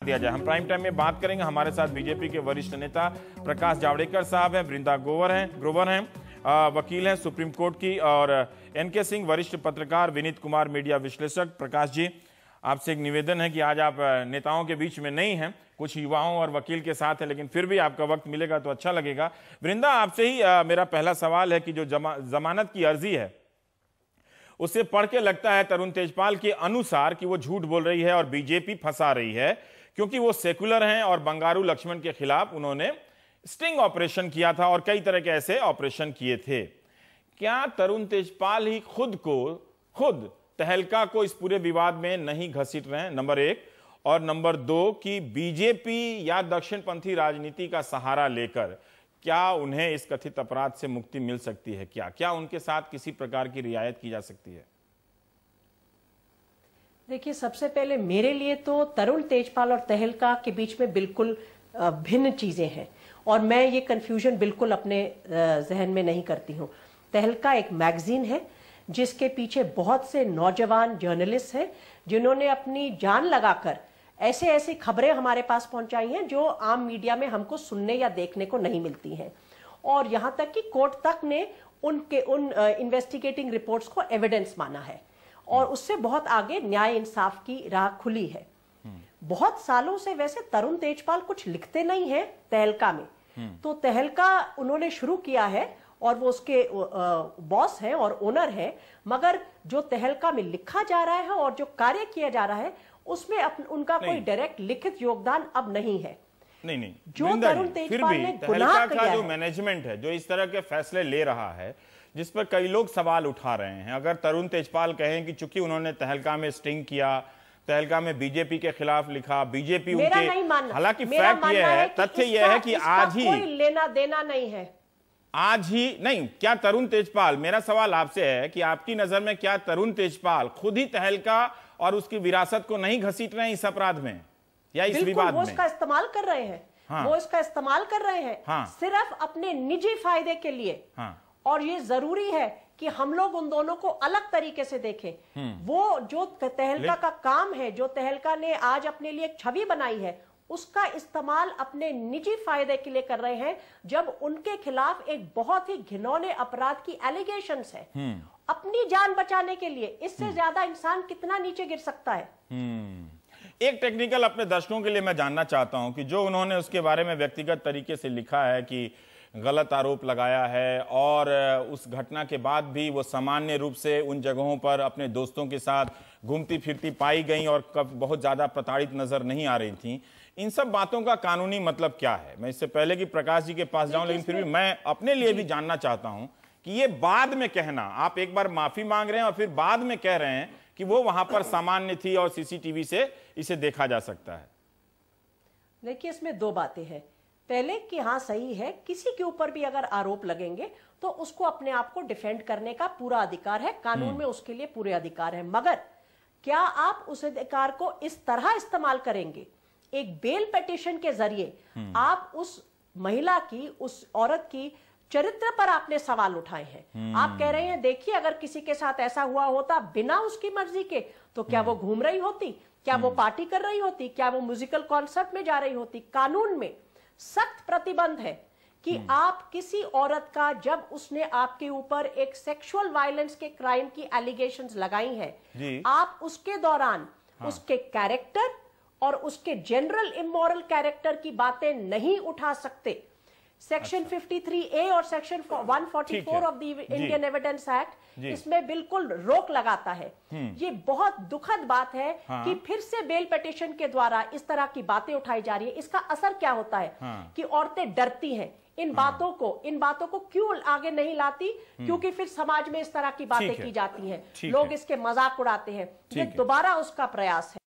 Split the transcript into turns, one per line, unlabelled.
दिया जाए। हम प्राइम टाइम में बात करेंगे। हमारे साथ बीजेपी के वरिष्ठ नेता प्रकाश जावड़ेकर साहब हैं, वृंदा ग्रोवर हैं, वकील हैं सुप्रीम कोर्ट की, और एनके सिंह वरिष्ठ पत्रकार, विनीत कुमार मीडिया विश्लेषक। प्रकाश जी, आपसे एक निवेदन है कि आज आप नेताओं के बीच में नहीं हैं, कुछ युवाओं और वकील के साथ है, लेकिन फिर भी आपका वक्त मिलेगा तो अच्छा लगेगा। वृंदा, आपसे ही मेरा पहला सवाल है कि जो जमानत की अर्जी है उसे पढ़ के लगता है तरुण तेजपाल के अनुसार कि वो झूठ बोल रही है और बीजेपी फंसा रही है, क्योंकि वो सेकुलर हैं और बंगारू लक्ष्मण के खिलाफ उन्होंने स्टिंग ऑपरेशन किया था और कई तरह के ऐसे ऑपरेशन किए थे। क्या तरुण तेजपाल ही खुद तहलका को इस पूरे विवाद में नहीं घसीट रहे हैं, नंबर एक? और नंबर दो, कि बीजेपी या दक्षिणपंथी राजनीति का सहारा लेकर क्या उन्हें इस कथित अपराध से मुक्ति मिल सकती है? क्या उनके साथ किसी प्रकार की रियायत की जा सकती है?
देखिए, सबसे पहले मेरे लिए तो तरुण तेजपाल और तहलका के बीच में बिल्कुल भिन्न चीजें हैं और मैं ये कंफ्यूजन बिल्कुल अपने जहन में नहीं करती हूँ। तहलका एक मैगजीन है जिसके पीछे बहुत से नौजवान जर्नलिस्ट हैं जिन्होंने अपनी जान लगाकर ऐसे ऐसी खबरें हमारे पास पहुंचाई हैं जो आम मीडिया में हमको सुनने या देखने को नहीं मिलती हैं, और यहां तक कि कोर्ट तक ने उन इन्वेस्टिगेटिंग रिपोर्ट्स को एविडेंस माना है और उससे बहुत आगे न्याय इंसाफ की राह खुली है। बहुत सालों से वैसे तरुण तेजपाल कुछ लिखते नहीं है तहलका में, तो तहलका उन्होंने शुरू किया है और वो उसके बॉस हैं और ओनर हैं, मगर जो तहलका में लिखा जा रहा है और जो कार्य किया जा रहा है उसमें उनका कोई डायरेक्ट लिखित योगदान अब नहीं है।
नहीं,
जो तरुण तेजपाल ने गुनाह किया
है, जो मैनेजमेंट है जो इस तरह के फैसले ले रहा है, जिस पर कई लोग सवाल उठा रहे हैं, अगर तरुण तेजपाल कहें कि चूंकि उन्होंने तहलका में स्टिंग किया, तहलका में बीजेपी के खिलाफ लिखा, बीजेपी उनके, हालांकि फैक्ट यह है, तथ्य यह है कि आज ही
कोई लेना देना नहीं है,
आज ही नहीं। क्या तरुण तेजपाल, मेरा सवाल आपसे है कि आपकी नजर में क्या तरुण तेजपाल खुद ही तहलका और उसकी विरासत को नहीं घसीट रहे हैं इस अपराध में या इस विवाद में?
वो इसका इस्तेमाल कर रहे हैं। हाँ। वो इसका इस्तेमाल कर रहे हैं। हाँ। सिर्फ अपने निजी फायदे के लिए। हाँ। और ये जरूरी है कि हम लोग उन दोनों को अलग तरीके से देखें। वो जो तहलका का काम है, जो तहलका ने आज अपने लिए एक छवि बनाई है, उसका इस्तेमाल अपने निजी फायदे के लिए कर रहे हैं, जब उनके खिलाफ एक बहुत ही घिनौने अपराध की एलिगेशंस है अपनी जान बचाने के लिए। इससे ज्यादा इंसान कितना नीचे गिर सकता है?
एक टेक्निकल अपने दर्शकों के लिए मैं जानना चाहता हूं कि जो उन्होंने उसके बारे में व्यक्तिगत तरीके से लिखा है कि गलत आरोप लगाया है और उस घटना के बाद भी वो सामान्य रूप से उन जगहों पर अपने दोस्तों के साथ घूमती फिरती पाई गई और बहुत ज्यादा प्रताड़ित नजर नहीं आ रही थी, इन सब बातों का कानूनी मतलब क्या है? मैं इससे पहले कि प्रकाश जी के पास जाऊं, लेकिन फिर भी मैं अपने लिए भी जानना चाहता हूं कि ये बाद में कहना, आप एक बार माफी मांग रहे हैं और फिर बाद में कह रहे हैं कि वो वहां पर सामान्य थी और सीसीटीवी से इसे देखा जा सकता है।
देखिए, इसमें दो बातें हैं। पहले कि हाँ, सही है, किसी के ऊपर भी अगर आरोप लगेंगे तो उसको अपने आप को डिफेंड करने का पूरा अधिकार है, कानून में उसके लिए पूरे अधिकार है, मगर क्या आप उस अधिकार को इस तरह इस्तेमाल करेंगे? एक बेल पिटीशन के जरिए आप उस महिला की, उस औरत की चरित्र पर आपने सवाल उठाए हैं। आप कह रहे हैं, देखिए, अगर किसी के साथ ऐसा हुआ होता बिना उसकी मर्जी के, तो क्या वो घूम रही होती? क्या वो पार्टी कर रही होती? क्या वो म्यूजिकल कॉन्सर्ट में जा रही होती? कानून में सख्त प्रतिबंध है कि आप किसी औरत का, जब उसने आपके ऊपर एक सेक्सुअल वायलेंस के क्राइम की एलिगेशंस लगाई हैं, आप उसके दौरान उसके कैरेक्टर और उसके जनरल इमोरल कैरेक्टर की बातें नहीं उठा सकते। सेक्शन 53A और section 144 of the Indian evidence act इसमें बिल्कुल रोक लगाता है। ये बहुत दुखद बात है कि फिर से बेल पिटीशन के द्वारा इस तरह की बातें उठाई जा रही है। इसका असर क्या होता है कि औरतें डरती हैं इन बातों को क्यों आगे नहीं लाती, क्योंकि फिर समाज में इस तरह की बातें की जाती हैं, लोग इसके मजाक उड़ाते हैं। ये दोबारा उसका प्रयास है।